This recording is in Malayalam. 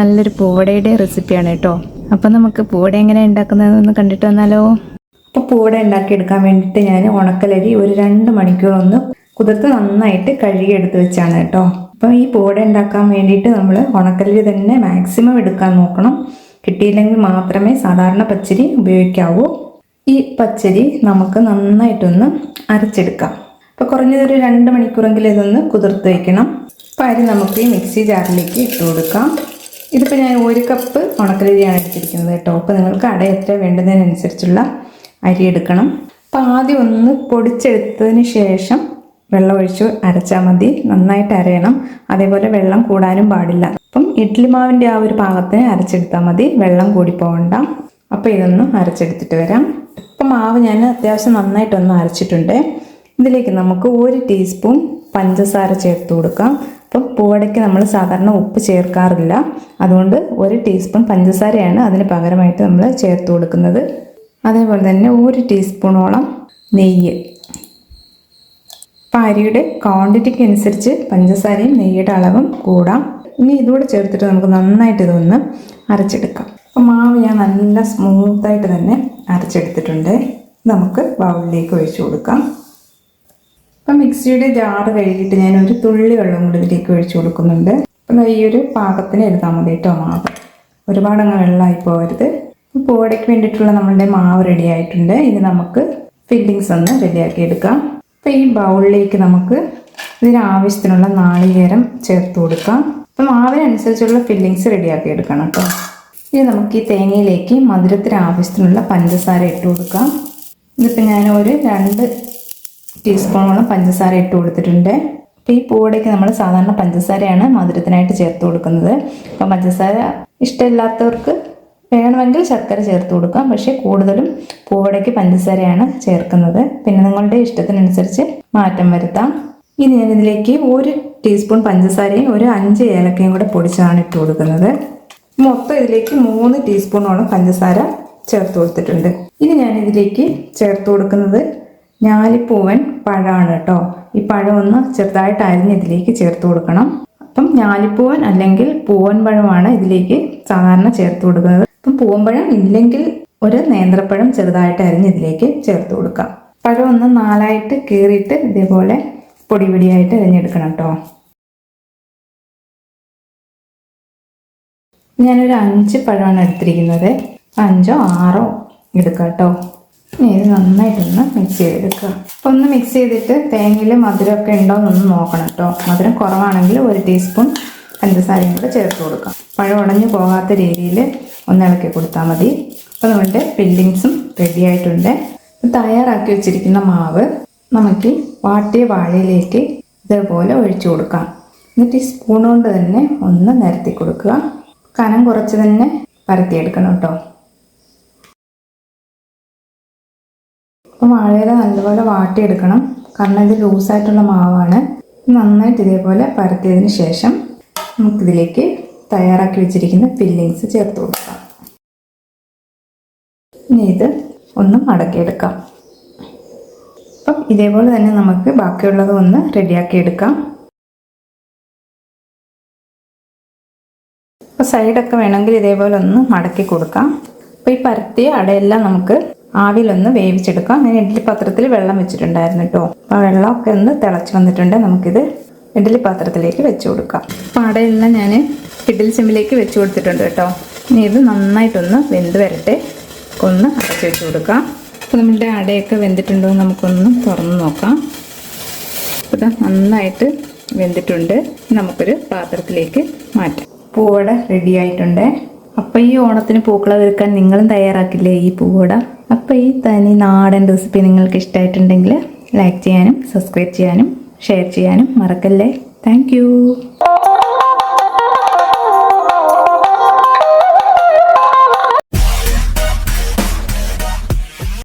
നല്ലൊരു പൂവടയുടെ റെസിപ്പിയാണ് കേട്ടോ. അപ്പോൾ നമുക്ക് പൂവട എങ്ങനെ ഉണ്ടാക്കുന്നതെന്ന് കണ്ടിട്ട് വന്നാലോ. അപ്പോൾ പൂവട ഉണ്ടാക്കിയെടുക്കാൻ വേണ്ടിയിട്ട് ഞാൻ ഉണക്കലരി ഒരു 2 മണിക്കൂർ ഒന്ന് കുതിർത്ത് നന്നായിട്ട് കഴുകിയെടുത്ത് വെച്ചാണ് കേട്ടോ. അപ്പോൾ ഈ പൂവട ഉണ്ടാക്കാൻ വേണ്ടിയിട്ട് നമ്മൾ ഉണക്കലരി തന്നെ മാക്സിമം എടുക്കാൻ നോക്കണം. കിട്ടിയില്ലെങ്കിൽ മാത്രമേ സാധാരണ പച്ചരി ഉപയോഗിക്കാവൂ. ഈ പച്ചരി നമുക്ക് നന്നായിട്ടൊന്ന് അരച്ചെടുക്കാം. അപ്പോൾ കുറഞ്ഞതൊരു 2 മണിക്കൂറെങ്കിലും ഇതൊന്ന് കുതിർത്ത് വയ്ക്കണം. അപ്പോൾ അരി നമുക്ക് ഈ മിക്സി ജാറിലേക്ക് ഇട്ട് കൊടുക്കാം. ഇതിപ്പോൾ ഞാൻ 1 കപ്പ് ഉണക്കലരിയാണ് എടുത്തിരിക്കുന്നത് കേട്ടോ. അപ്പോൾ നിങ്ങൾക്ക് അട എത്ര വേണ്ടുന്നതിനനുസരിച്ചുള്ള അരി എടുക്കണം. അപ്പോൾ ആദ്യം ഒന്ന് പൊടിച്ചെടുത്തതിന് ശേഷം വെള്ളം ഒഴിച്ച് അരച്ചാൽ മതി. നന്നായിട്ട് അരയണം. അതേപോലെ വെള്ളം കൂടാനും പാടില്ല. അപ്പം ഇഡ്ഡലി മാവിൻ്റെ ആ ഒരു പാകത്തിന് അരച്ചെടുത്താൽ മതി, വെള്ളം കൂടി പോകണ്ട. അപ്പോൾ ഇതൊന്ന് അരച്ചെടുത്തിട്ട് വരാം. അപ്പം മാവ് ഞാൻ അത്യാവശ്യം നന്നായിട്ടൊന്ന് അരച്ചിട്ടുണ്ട്. ഇതിലേക്ക് നമുക്ക് 1 ടീസ്പൂൺ പഞ്ചസാര ചേർത്ത് കൊടുക്കാം. അപ്പം പൂവടയ്ക്ക് നമ്മൾ സാധാരണ ഉപ്പ് ചേർക്കാറില്ല, അതുകൊണ്ട് 1 ടീസ്പൂൺ പഞ്ചസാരയാണ് അതിന് പകരമായിട്ട് നമ്മൾ ചേർത്ത് കൊടുക്കുന്നത്. അതേപോലെ തന്നെ 1 ടീസ്പൂണോളം നെയ്യ്. അപ്പം അരിയുടെ ക്വാണ്ടിറ്റിക്ക് അനുസരിച്ച് പഞ്ചസാരയും നെയ്യുടെ അളവും കൂടാം. ഇനി ഇതുകൂടെ ചേർത്തിട്ട് നമുക്ക് നന്നായിട്ട് ഇതൊന്ന് അരച്ചെടുക്കാം. അപ്പം മാവ് ഞാൻ നല്ല സ്മൂത്തായിട്ട് തന്നെ അരച്ചെടുത്തിട്ടുണ്ട്. നമുക്ക് ബൗളിലേക്ക് ഒഴിച്ചു കൊടുക്കാം. അപ്പം മിക്സിയുടെ ജാറ് കഴുകിയിട്ട് ഞാൻ ഒരു തുള്ളി വെള്ളം കൂടി ഇതിലേക്ക് ഒഴിച്ചു കൊടുക്കുന്നുണ്ട്. അപ്പം ഈ ഒരു പാകത്തിന് എടുത്താൽ മതി കേട്ടോ മാവ്. ഒരുപാട് അങ്ങ് വെള്ളമായി പോകരുത്. പൂവടയ്ക്ക് വേണ്ടിയിട്ടുള്ള നമ്മളുടെ മാവ് റെഡി ആയിട്ടുണ്ട്. ഇനി നമുക്ക് ഫില്ലിങ്സ് ഒന്ന് റെഡിയാക്കി എടുക്കാം. അപ്പം ഈ ബൗളിലേക്ക് നമുക്ക് ഇതിനാവശ്യത്തിനുള്ള നാളികേരം ചേർത്ത് കൊടുക്കാം. അപ്പം മാവിനനുസരിച്ചുള്ള ഫില്ലിങ്സ് റെഡിയാക്കി എടുക്കണം കേട്ടോ. ഇനി നമുക്ക് ഈ തേങ്ങയിലേക്ക് മധുരത്തിന് ആവശ്യത്തിനുള്ള പഞ്ചസാര ഇട്ട് കൊടുക്കാം. ഇതിപ്പോൾ ഞാൻ ഒരു 2 ടീസ്പൂണോളം പഞ്ചസാര ഇട്ട് കൊടുത്തിട്ടുണ്ട്. അപ്പോൾ ഈ പൂവടയ്ക്ക് നമ്മൾ സാധാരണ പഞ്ചസാരയാണ് മധുരത്തിനായിട്ട് ചേർത്ത് കൊടുക്കുന്നത്. അപ്പം പഞ്ചസാര ഇഷ്ടമില്ലാത്തവർക്ക് വേണമെങ്കിൽ ശർക്കര ചേർത്ത് കൊടുക്കാം. പക്ഷേ കൂടുതലും പൂവടയ്ക്ക് പഞ്ചസാരയാണ് ചേർക്കുന്നത്. പിന്നെ നിങ്ങളുടെ ഇഷ്ടത്തിനനുസരിച്ച് മാറ്റം വരുത്താം. ഇനി ഞാൻ ഇതിലേക്ക് 1 ടീസ്പൂൺ പഞ്ചസാരയും ഒരു 5 ഏലക്കയും കൂടെ പൊടിച്ചാണ് ഇട്ട് കൊടുക്കുന്നത്. മൊത്തം ഇതിലേക്ക് 3 ടീസ്പൂണോളം പഞ്ചസാര ചേർത്ത് കൊടുത്തിട്ടുണ്ട്. ഇനി ഞാൻ ഇതിലേക്ക് ചേർത്ത് കൊടുക്കുന്നത് ഞാലിപ്പൂവൻ പഴമാണ് കേട്ടോ. ഈ പഴം ഒന്ന് ചെറുതായിട്ട് അരിഞ്ഞ് ഇതിലേക്ക് ചേർത്ത് കൊടുക്കണം. അപ്പം ഞാലിപ്പൂവൻ അല്ലെങ്കിൽ പൂവൻ പഴമാണ് ഇതിലേക്ക് സാധാരണ ചേർത്ത് കൊടുക്കുന്നത്. അപ്പം പൂവൻ പഴം ഇല്ലെങ്കിൽ ഒരു നേന്ത്രപ്പഴം ചെറുതായിട്ട് അരിഞ്ഞ് ഇതിലേക്ക് ചേർത്ത് കൊടുക്കാം. പഴം ഒന്ന് 4ആയിട്ട് കീറിയിട്ട് ഇതേപോലെ പൊടി പൊടിയായിട്ട് അരിഞ്ഞെടുക്കണം കേട്ടോ. ഞാനൊരു 5 പഴമാണ് എടുത്തിരിക്കുന്നത്. 5ഓ 6ഓ എടുക്കാം കേട്ടോ. ഇനി ഇത് നന്നായിട്ടൊന്ന് മിക്സ് ചെയ്തെടുക്കുക. അപ്പോൾ ഒന്ന് മിക്സ് ചെയ്തിട്ട് തേങ്ങയിൽ മധുരമൊക്കെ ഉണ്ടോ എന്നൊന്ന് നോക്കണം കേട്ടോ. മധുരം കുറവാണെങ്കിൽ 1 ടീസ്പൂൺ പഞ്ചസാരയും കൂടെ ചേർത്ത് കൊടുക്കാം. പഴം ഉടഞ്ഞു പോകാത്ത രീതിയിൽ ഒന്ന് ഇളക്കി കൊടുത്താൽ മതി. അപ്പോൾ നമ്മുടെ ഫില്ലിങ്സും റെഡി ആയിട്ടുണ്ട്. തയ്യാറാക്കി വെച്ചിരിക്കുന്ന മാവ് നമുക്ക് വാട്ടിയ വാഴയിലേക്ക് ഇതേപോലെ ഒഴിച്ചു കൊടുക്കാം. എന്നിട്ട് ഈ സ്പൂൺ കൊണ്ട് തന്നെ ഒന്ന് നിരത്തി കൊടുക്കുക. കനം കുറച്ച് തന്നെ പരത്തിയെടുക്കണം കേട്ടോ. അപ്പോൾ വാഴയില നല്ലപോലെ വാട്ടിയെടുക്കണം, കാരണം ഇത് ലൂസായിട്ടുള്ള മാവാണ്. നന്നായിട്ട് ഇതേപോലെ പരത്തിയതിന് ശേഷം നമുക്കിതിലേക്ക് തയ്യാറാക്കി വെച്ചിരിക്കുന്ന ഫില്ലിങ്സ് ചേർത്ത് കൊടുക്കാം. ഇനി ഇത് ഒന്ന് മടക്കിയെടുക്കാം. അപ്പം ഇതേപോലെ തന്നെ നമുക്ക് ബാക്കിയുള്ളത് ഒന്ന് റെഡിയാക്കി എടുക്കാം. അപ്പോൾ സൈഡൊക്കെ വേണമെങ്കിൽ ഇതേപോലെ ഒന്ന് മടക്കി കൊടുക്കാം. അപ്പോൾ ഈ പരത്തിയ അടയെല്ലാം നമുക്ക് ആവിയിലൊന്ന് വേവിച്ചെടുക്കാം. ഞാൻ ഇഡ്ഡലി പാത്രത്തിൽ വെള്ളം വെച്ചിട്ടുണ്ടായിരുന്നു കേട്ടോ. അപ്പോൾ വെള്ളമൊക്കെ ഒന്ന് തിളച്ച് വന്നിട്ടുണ്ട്. നമുക്കിത് ഇഡ്ഡലി പാത്രത്തിലേക്ക് വെച്ച് കൊടുക്കാം. അപ്പോൾ അടയെല്ലാം ഞാൻ ഇഡ്ഡലി ചെമ്പിലേക്ക് വെച്ച് കൊടുത്തിട്ടുണ്ട് കേട്ടോ. ഇനി ഇത് നന്നായിട്ടൊന്ന് വെന്ത് വരട്ടെ. ഒന്ന് അടച്ച് വെച്ച് കൊടുക്കാം. അപ്പോൾ നമ്മളുടെ അടയൊക്കെ വെന്തിട്ടുണ്ടോ എന്ന് നമുക്കൊന്ന് തുറന്ന് നോക്കാം. അപ്പോൾ ഇത് നന്നായിട്ട് വെന്തിട്ടുണ്ട്. നമുക്കൊരു പാത്രത്തിലേക്ക് മാറ്റാം. പൂവട റെഡി ആയിട്ടുണ്ട്. അപ്പോൾ ഈ ഓണത്തിന് പൂക്കളം ഒരുക്കാൻ നിങ്ങളും തയ്യാറാക്കില്ലേ ഈ പൂവട? അപ്പോൾ ഈ തനി നാടൻ റെസിപ്പി നിങ്ങൾക്ക് ഇഷ്ടമായിട്ടുണ്ടെങ്കിൽ ലൈക്ക് ചെയ്യാനും സബ്സ്ക്രൈബ് ചെയ്യാനും ഷെയർ ചെയ്യാനും മറക്കല്ലേ. താങ്ക്